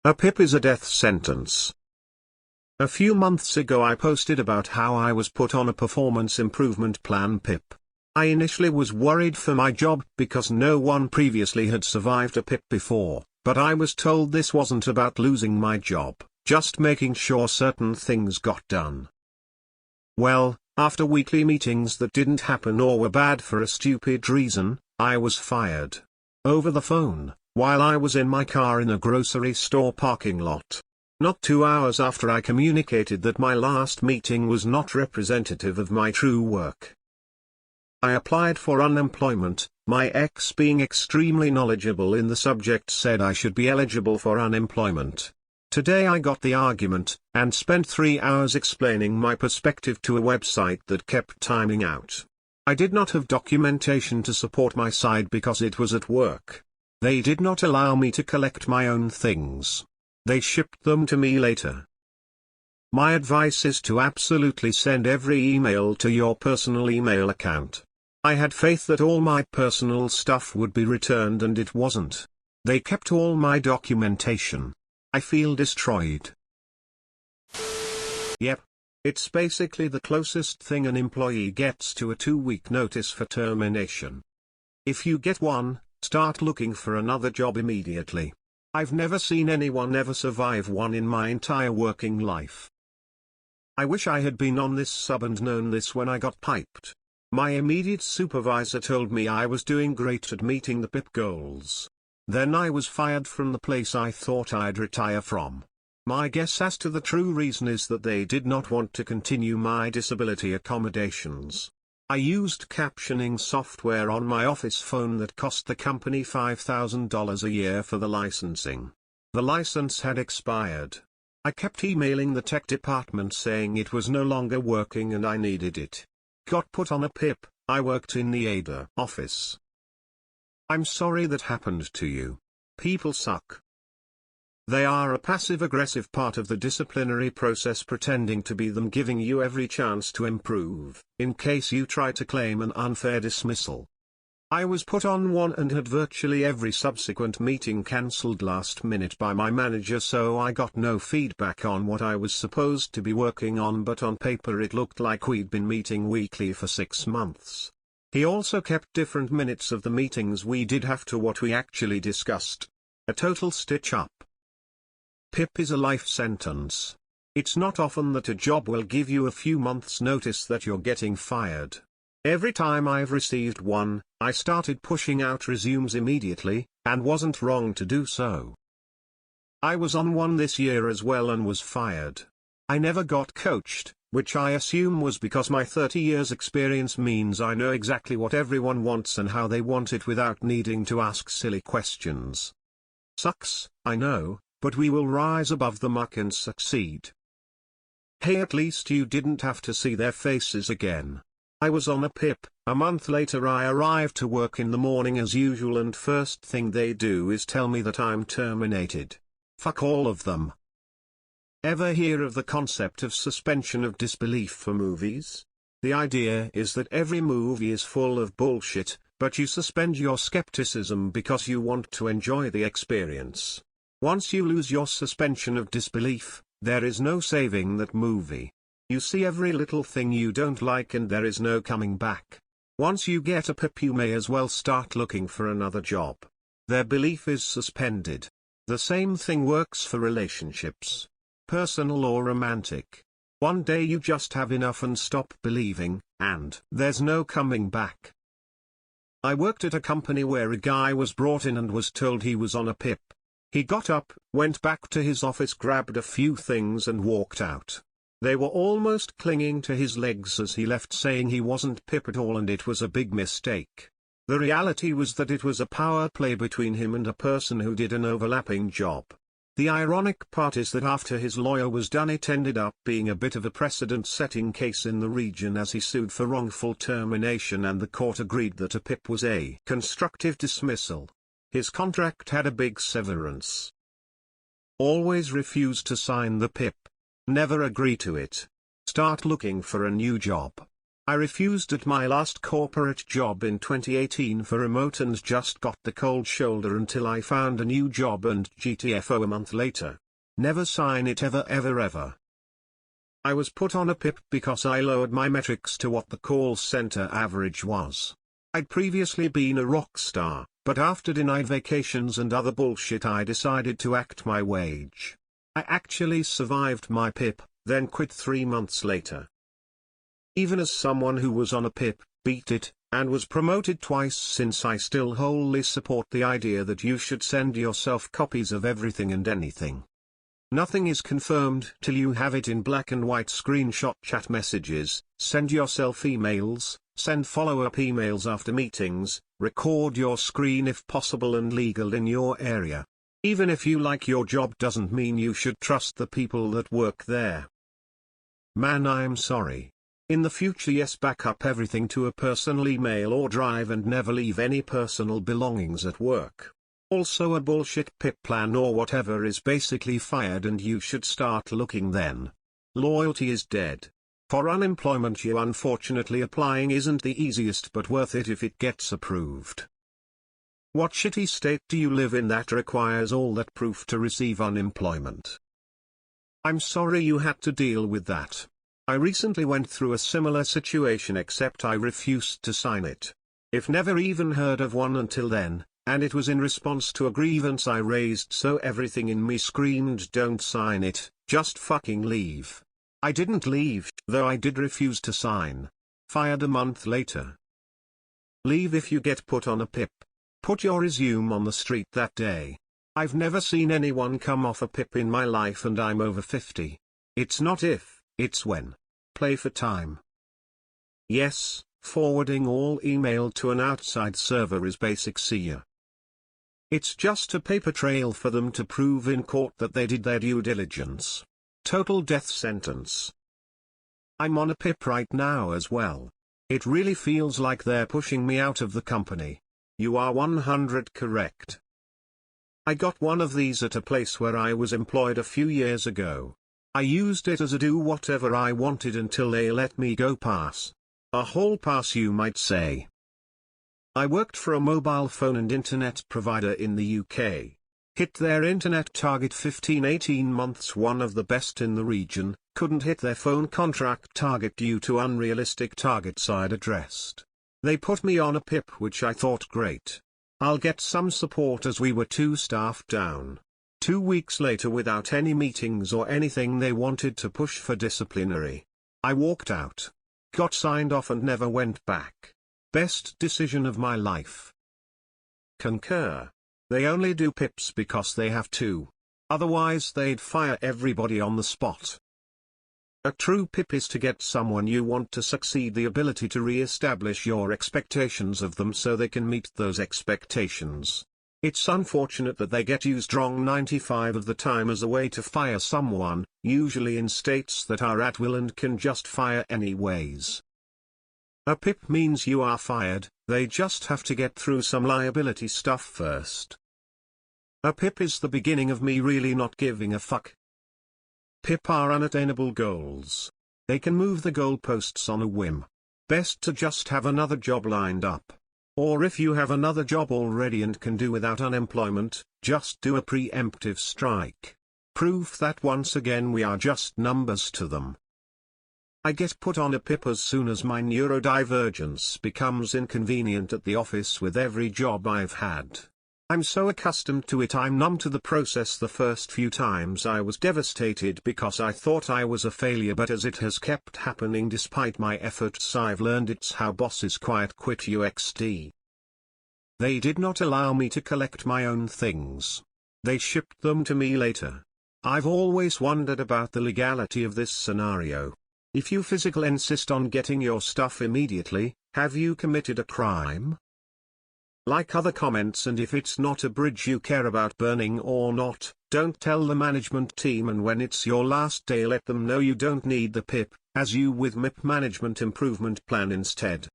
A PIP is a death sentence. A few months ago I posted about how I was put on a performance improvement plan PIP. I initially was worried for my job because no one previously had survived a PIP before, but I was told this wasn't about losing my job, just making sure certain things got done. Well, after weekly meetings that didn't happen or were bad for a stupid reason, I was fired. Over the phone, while I was in my car in a grocery store parking lot. Not 2 hours after I communicated that my last meeting was not representative of my true work. I applied for unemployment. My ex, being extremely knowledgeable in the subject, said I should be eligible for unemployment. Today I got the argument, and spent 3 hours explaining my perspective to a website that kept timing out. I did not have documentation to support my side because it was at work. They did not allow me to collect my own things. They shipped them to me later. My advice is to absolutely send every email to your personal email account. I had faith that all my personal stuff would be returned and it wasn't. They kept all my documentation. I feel destroyed. Yep. It's basically the closest thing an employee gets to a 2-week notice for termination. If you get one, start looking for another job immediately. I've never seen anyone ever survive one in my entire working life. I wish I had been on this sub and known this when I got piped. My immediate supervisor told me I was doing great at meeting the PIP goals. Then I was fired from the place I thought I'd retire from. My guess as to the true reason is that they did not want to continue my disability accommodations. I used captioning software on my office phone that cost the company $5,000 a year for the licensing. The license had expired. I kept emailing the tech department saying it was no longer working and I needed it. Got put on a PIP. I worked in the ADA office. I'm sorry that happened to you. People suck. They are a passive-aggressive part of the disciplinary process, pretending to be them, giving you every chance to improve, in case you try to claim an unfair dismissal. I was put on one and had virtually every subsequent meeting cancelled last minute by my manager, so I got no feedback on what I was supposed to be working on, but on paper it looked like we'd been meeting weekly for 6 months. He also kept different minutes of the meetings we did have to what we actually discussed. A total stitch-up. PIP is a life sentence. It's not often that a job will give you a few months' notice that you're getting fired. Every time I've received one, I started pushing out resumes immediately, and wasn't wrong to do so. I was on one this year as well and was fired. I never got coached, which I assume was because my 30 years experience means I know exactly what everyone wants and how they want it without needing to ask silly questions. Sucks, I know, but we will rise above the muck and succeed. Hey, at least you didn't have to see their faces again. I was on a PIP. A month later I arrived to work in the morning as usual, and first thing they do is tell me that I'm terminated. Fuck all of them. Ever hear of the concept of suspension of disbelief for movies? The idea is that every movie is full of bullshit, but you suspend your skepticism because you want to enjoy the experience. Once you lose your suspension of disbelief, there is no saving that movie. You see every little thing you don't like and there is no coming back. Once you get a PIP, you may as well start looking for another job. Their belief is suspended. The same thing works for relationships. Personal or romantic. One day you just have enough and stop believing, and there's no coming back. I worked at a company where a guy was brought in and was told he was on a PIP. He got up, went back to his office, grabbed a few things and walked out. They were almost clinging to his legs as he left, saying he wasn't PIP at all and it was a big mistake. The reality was that it was a power play between him and a person who did an overlapping job. The ironic part is that after his lawyer was done, it ended up being a bit of a precedent-setting case in the region, as he sued for wrongful termination and the court agreed that a PIP was a constructive dismissal. His contract had a big severance. Always refuse to sign the PIP. Never agree to it. Start looking for a new job. I refused at my last corporate job in 2018 for remote and just got the cold shoulder until I found a new job and GTFO a month later. Never sign it ever ever ever. I was put on a PIP because I lowered my metrics to what the call center average was. I'd previously been a rock star, but after denied vacations and other bullshit I decided to act my wage. I actually survived my PIP, then quit 3 months later. Even as someone who was on a PIP, beat it, and was promoted twice since I still wholly support the idea that you should send yourself copies of everything and anything. Nothing is confirmed till you have it in black and white. Screenshot chat messages, send yourself emails, send follow-up emails after meetings, record your screen if possible and legal in your area. Even if you like your job doesn't mean you should trust the people that work there. Man, I'm sorry. In the future, yes, back up everything to a personal email or drive and never leave any personal belongings at work. Also, a bullshit PIP plan or whatever is basically fired and you should start looking then. Loyalty is dead. For unemployment, you unfortunately applying isn't the easiest but worth it if it gets approved. What shitty state do you live in that requires all that proof to receive unemployment? I'm sorry you had to deal with that. I recently went through a similar situation except I refused to sign it. If never even heard of one until then, and it was in response to a grievance I raised, so everything in me screamed don't sign it, just fucking leave. I didn't leave, though I did refuse to sign. Fired a month later. Leave if you get put on a PIP. Put your resume on the street that day. I've never seen anyone come off a PIP in my life and I'm over 50. It's not if, it's when. Play for time. Yes, forwarding all email to an outside server is basic SEA. It's just a paper trail for them to prove in court that they did their due diligence. Total death sentence. I'm on a PIP right now as well. It really feels like they're pushing me out of the company. You are 100 correct. I got one of these at a place where I was employed a few years ago. I used it as a do whatever I wanted until they let me go pass. A hall pass, you might say. I worked for a mobile phone and internet provider in the UK. Hit their internet target 15-18 months, one of the best in the region, couldn't hit their phone contract target due to unrealistic targets I'd addressed. They put me on a PIP, which I thought great. I'll get some support as we were 2 staff down. 2 weeks later, without any meetings or anything, they wanted to push for disciplinary. I walked out. Got signed off and never went back. Best decision of my life. Concur. They only do PIPs because they have to. Otherwise they'd fire everybody on the spot. A true PIP is to get someone you want to succeed the ability to re-establish your expectations of them so they can meet those expectations. It's unfortunate that they get used wrong 95% of the time as a way to fire someone, usually in states that are at will and can just fire anyways. A PIP means you are fired, they just have to get through some liability stuff first. A PIP is the beginning of me really not giving a fuck. PIP are unattainable goals. They can move the goalposts on a whim. Best to just have another job lined up. Or if you have another job already and can do without unemployment, just do a preemptive strike. Proof that once again we are just numbers to them. I get put on a PIP as soon as my neurodivergence becomes inconvenient at the office with every job I've had. I'm so accustomed to it I'm numb to the process. The first few times I was devastated because I thought I was a failure, but as it has kept happening despite my efforts, I've learned it's how bosses quiet quit UXD. They did not allow me to collect my own things. They shipped them to me later. I've always wondered about the legality of this scenario. If you physically insist on getting your stuff immediately, have you committed a crime? Like other comments, and if it's not a bridge you care about burning or not, don't tell the management team, and when it's your last day let them know you don't need the PIP, as you with MIP management improvement plan instead.